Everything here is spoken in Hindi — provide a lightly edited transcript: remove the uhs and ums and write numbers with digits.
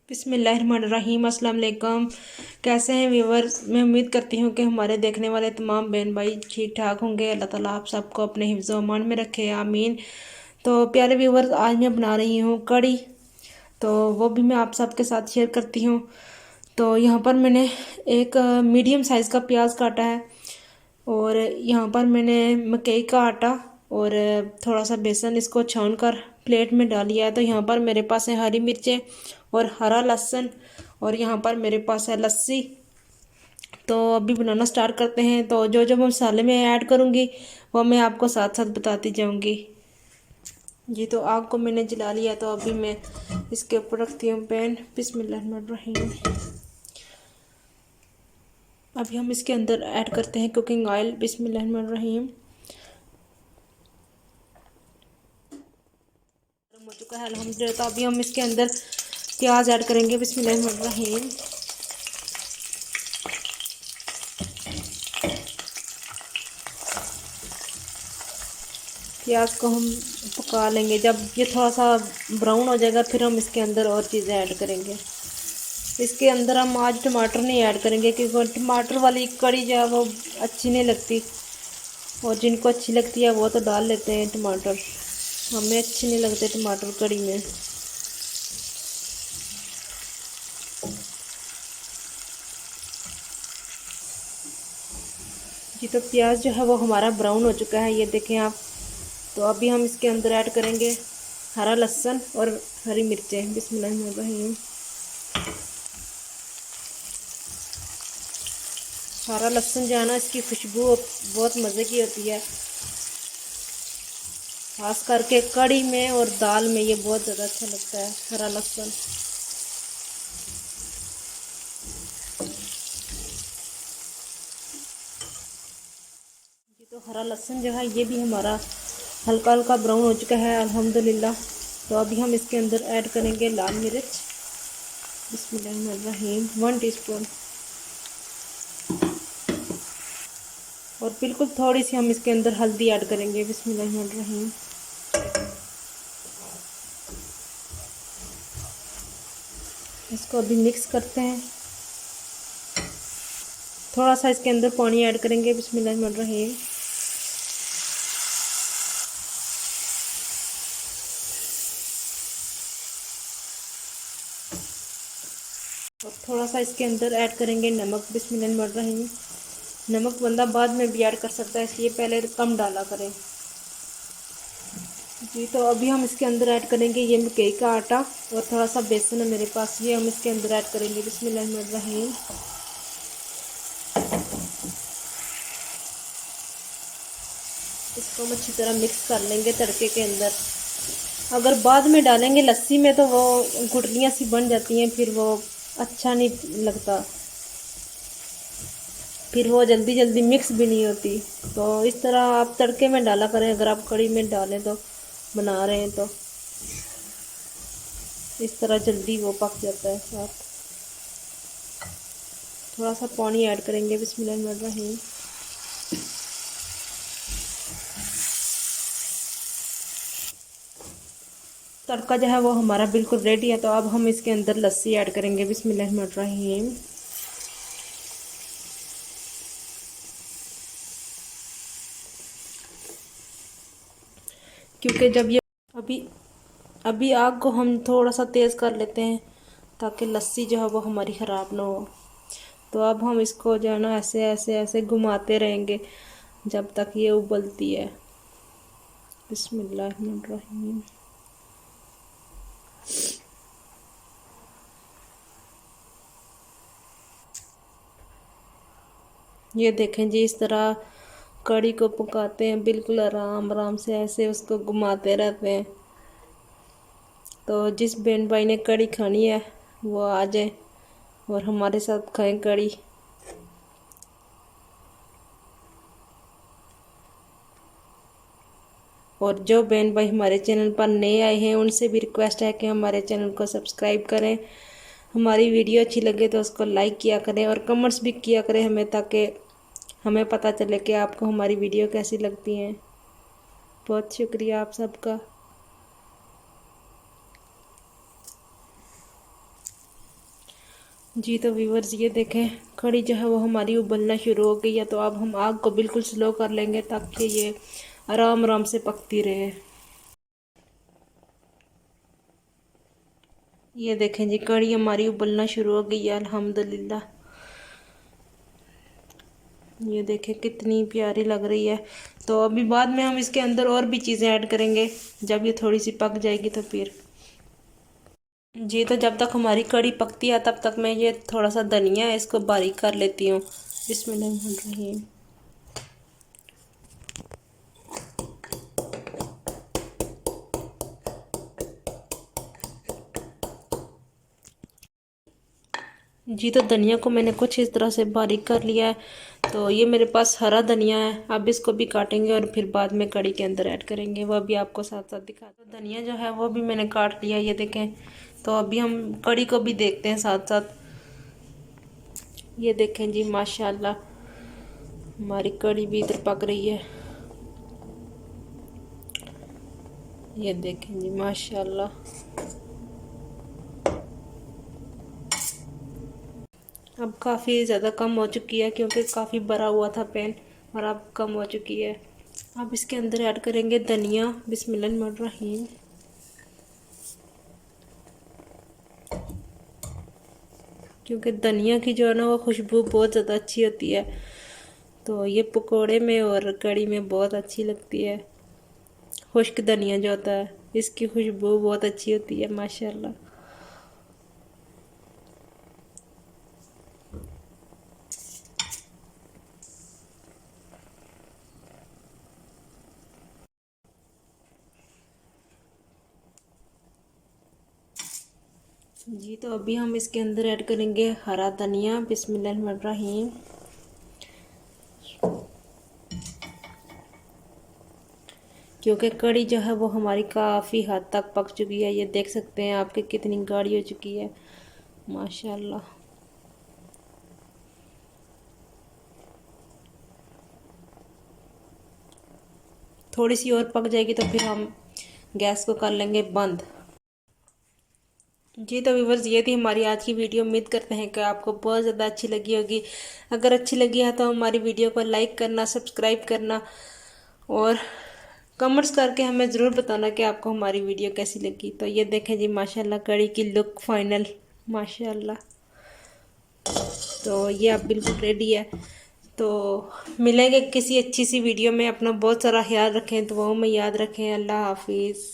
बिस्मिल्लाहिर्रहमानिर्रहीम अस्सलाम वालेकुम। कैसे हैं व्यूवर्स? मैं उम्मीद करती हूँ कि हमारे देखने वाले तमाम बहन भाई ठीक ठाक होंगे। अल्लाह ताला आप सबको अपने हिफ्ज़ व अमान में रखे, आमीन। तो प्यारे व्यूवर्स, आज मैं बना रही हूँ कड़ी, तो वो भी मैं आप सबके साथ शेयर करती हूँ। तो यहाँ पर मैंने एक मीडियम साइज़ का प्याज काटा है, और यहाँ पर मैंने मकई का आटा और थोड़ा सा बेसन इसको छान कर प्लेट में डाल लिया है। तो यहाँ पर मेरे पास है हरी मिर्चें और हरा लहसुन, और यहाँ पर मेरे पास है लस्सी। तो अभी बनाना स्टार्ट करते हैं। तो जो जो मैं मसाले में ऐड करूँगी वो मैं आपको साथ साथ बताती जाऊँगी जी। तो आग को मैंने जला लिया, तो अभी मैं इसके ऊपर रखती हूँ पैन। बिस्मिल्लाहिर्रहमानिर्रहीम। अभी हम इसके अंदर ऐड करते हैं कुकिंग ऑयल। बिस्मिल्लाहिर्रहमानिर्रहीम। हो चुका है अल्हम्दुलिल्लाह। तो अभी हम इसके अंदर प्याज ऐड करेंगे। बिस्मिल्लाहिर्रहमानिर्रहीम। प्याज को हम पका लेंगे। जब ये थोड़ा सा ब्राउन हो जाएगा फिर हम इसके अंदर और चीज़ें ऐड करेंगे। इसके अंदर हम आज टमाटर नहीं ऐड करेंगे, क्योंकि टमाटर वाली कड़ी जो है वो अच्छी नहीं लगती, और जिनको अच्छी लगती है वो तो डाल लेते हैं टमाटर। हमें अच्छे नहीं लगते टमाटर कड़ी में। जी, तो प्याज जो है वो हमारा ब्राउन हो चुका है, ये देखें आप। तो अभी हम इसके अंदर ऐड करेंगे हरा लहसुन और हरी मिर्चें। बिस्मिल्लाहिर्रहमानिर्रहीम। हरा लहसुन जो है ना, इसकी खुशबू बहुत मज़े की होती है, खास करके कड़ी में और दाल में ये बहुत ज़्यादा अच्छा लगता है हरा लहसुन। ये तो हरा लहसुन जो है ये भी हमारा हल्का हल्का ब्राउन हो चुका है अल्हम्दुलिल्लाह। तो अभी हम इसके अंदर ऐड करेंगे लाल मिर्च। बिस्मिल्लाहिर्रहमानिर्रहीम, 1 टीस्पून। और बिल्कुल थोड़ी सी हम इसके अंदर हल्दी ऐड करेंगे। बिस्मिल्लाहिर्रहमानिर्रहीम। इसको अभी मिक्स करते हैं। थोड़ा सा इसके अंदर पानी ऐड करेंगे। बिस्मिल्लाहिर्रहमानिर्रहीम। और थोड़ा सा इसके अंदर ऐड करेंगे नमक। बिस्मिल्लाहिर्रहमानिर्रहीम। नमक बंदा बाद में भी ऐड कर सकता है, इसलिए पहले कम डाला करें जी। तो अभी हम इसके अंदर ऐड करेंगे ये मकई का आटा, और थोड़ा सा बेसन है मेरे पास, ये हम इसके अंदर ऐड करेंगे। बिस्मिल्लाहिर्रहमानिर्रहीम। इसको हम अच्छी तरह मिक्स कर लेंगे तड़के के अंदर। अगर बाद में डालेंगे लस्सी में तो वो गुठलियाँ सी बन जाती हैं, फिर वो अच्छा नहीं लगता, फिर वो जल्दी जल्दी मिक्स भी नहीं होती। तो इस तरह आप तड़के में डाला करें, अगर आप कड़ी में डालें तो, बना रहे हैं तो इस तरह जल्दी वो पक जाता है साथ। थोड़ा सा पानी ऐड करेंगे। बिस्मिल्लाहिर्रहमानिर्रहीम। तड़का जो है वो हमारा बिल्कुल रेडी है। तो अब हम इसके अंदर लस्सी ऐड करेंगे। बिस्मिल्लाहिर्रहमानिर्रहीम। क्योंकि जब ये अभी अभी आग को हम थोड़ा सा तेज़ कर लेते हैं, ताकि लस्सी जो है वो हमारी ख़राब ना हो। तो अब हम इसको जो है ना ऐसे ऐसे ऐसे घुमाते रहेंगे जब तक ये उबलती है। बिस्मिल्लाहिर्रहमानिर्रहीम। ये देखें जी, इस तरह कड़ी को पकाते हैं, बिल्कुल आराम आराम से ऐसे उसको घुमाते रहते हैं। तो जिस बहन भाई ने कड़ी खानी है वो आ जाए और हमारे साथ खाएं कड़ी। और जो बहन भाई हमारे चैनल पर नए आए हैं उनसे भी रिक्वेस्ट है कि हमारे चैनल को सब्सक्राइब करें। हमारी वीडियो अच्छी लगे तो उसको लाइक किया करें, और कमेंट्स भी किया करें हमें, ताकि हमें पता चले कि आपको हमारी वीडियो कैसी लगती हैं। बहुत शुक्रिया आप सबका। जी तो व्यूवर्स ये देखें, कड़ी जो है वो हमारी उबलना शुरू हो गई है। तो अब हम आग को बिल्कुल स्लो कर लेंगे ताकि ये आराम आराम से पकती रहे। ये देखें जी, कड़ी हमारी उबलना शुरू हो गई है अल्हम्दुलिल्लाह। ये देखें कितनी प्यारी लग रही है। तो अभी बाद में हम इसके अंदर और भी चीज़ें ऐड करेंगे जब ये थोड़ी सी पक जाएगी तो फिर। जी तो जब तक हमारी कड़ी पकती है तब तक मैं ये थोड़ा सा धनिया है इसको बारीक कर लेती हूँ। बिस्मिल्लाहिर्रहमानिर्रहीम। जी तो धनिया को मैंने कुछ इस तरह से बारीक कर लिया है। तो ये मेरे पास हरा धनिया है, अब इसको भी काटेंगे और फिर बाद में कड़ी के अंदर ऐड करेंगे, वो भी आपको साथ साथ दिखा। तो धनिया जो है वो भी मैंने काट लिया, ये देखें। तो अभी हम कड़ी को भी देखते हैं साथ साथ। ये देखें जी, माशाल्लाह हमारी कड़ी भी इधर पक रही है। ये देखें जी, माशाल्लाह। अब काफ़ी ज़्यादा कम हो चुकी है क्योंकि काफ़ी भरा हुआ था पैन, और अब कम हो चुकी है। अब इसके अंदर ऐड करेंगे धनिया। बिस्मिल्लाहिर्रहमानिर्रहीम। क्योंकि धनिया की जो है ना वो खुशबू बहुत ज़्यादा अच्छी होती है, तो ये पकोड़े में और कड़ी में बहुत अच्छी लगती है। खुश्क धनिया जो होता है इसकी खुशबू बहुत अच्छी होती है माशाल्लाह। जी तो अभी हम इसके अंदर ऐड करेंगे हरा धनिया। बिस्मिल्लाहिर्रहमानिर्रहीम। क्योंकि कड़ी जो है वो हमारी काफ़ी हद तक पक चुकी है, ये देख सकते हैं आपके कितनी गाढ़ी हो चुकी है माशाल्लाह। थोड़ी सी और पक जाएगी तो फिर हम गैस को कर लेंगे बंद। जी तो व्यूवर्स ये थी हमारी आज की वीडियो। उम्मीद करते हैं कि आपको बहुत ज़्यादा अच्छी लगी होगी। अगर अच्छी लगी है तो हमारी वीडियो को लाइक करना, सब्सक्राइब करना और कमेंट्स करके हमें ज़रूर बताना कि आपको हमारी वीडियो कैसी लगी। तो ये देखें जी, माशाल्लाह कड़ी की लुक फाइनल माशाल्लाह। तो ये अब बिल्कुल रेडी है। तो मिलेंगे किसी अच्छी सी वीडियो में। अपना बहुत सारा ख्याल रखें, दुआओं में याद रखें। अल्लाह हाफिज़।